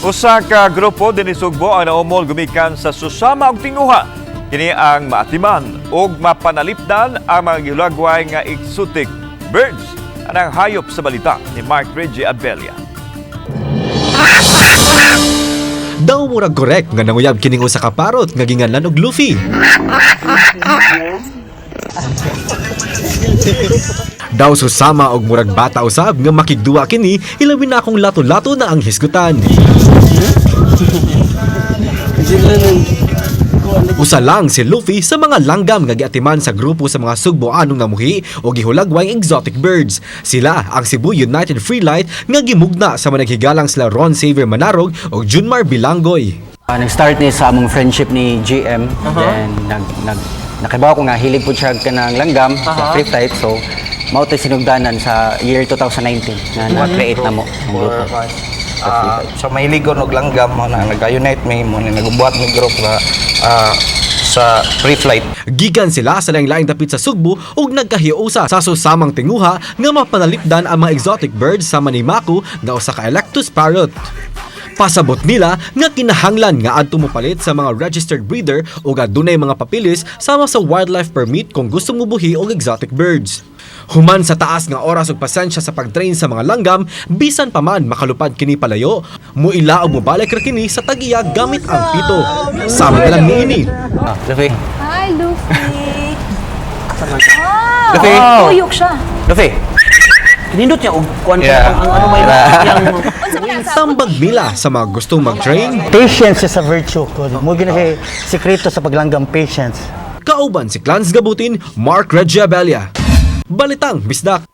Usa ka grupo dinhi Sugbo ang naumol gumikan sa susama og tinguha. Kini ang maatiman ug mapanalipdan ang mga gilagway nga exotic birds. Anang hayop sa balita ni Mark Reggie Abelia. Daw murag korek nga nanguyab kining usa ka parot nga ginganlan og Luffy. Daw susama og murag bata usab nga makigduwa kini ilabi na akong lato-lato na ang hisgutan. Usa lang si Luffy sa mga langgam nga giatiman sa grupo sa mga Sugboanong namuhi o gihulagway exotic birds. Sila ang Cebu United Freelight nga gimugna sa managhigalang sila Ron Xavier Manarog o Junmar Bilanggoy. Nag-start ni sa among friendship ni GM. Then nakibaw ko nga hilig po siya kanang langgam sa free flight. So mao tay sinugdanan sa year 2019 na na-create na mo ang grupo. Sa mahiligon og langgam mo na nag-unite mo na nagbuhat ng group nga sa free flight. Gikan sila sa laing-laing dapit sa Sugbo ug nagkahiusa sa susamang tinguha nga mapanalipdan ang mga exotic birds sa Manimaku nga usa ka Electus parrot. Pasabot nila nga kinahanglan nga adto mopalit sa mga registered breeder ug adunay mga papilis sama sa wildlife permit kung gusto mo buhi og exotic birds. Human sa taas nga oras ug pasensya sa pagtrain sa mga langgam, bisan pa man makalupad kini palayo, muila og mobalik ra kini sa tagiya gamit ang pito. Sama na lang niini. Luffy. Hi, Luffy. Luffy. Tuyok siya. Luffy. Kinindot niya og kuan Yeah. ang ano may yang Tambag nila sa mga gustong mag-train. Patience is a virtue. Mo gina kay sekreto sa paglanggam, patience. Kauban si Clans Gabutin, Mark Reggie Abelia. Balitang Bisdak.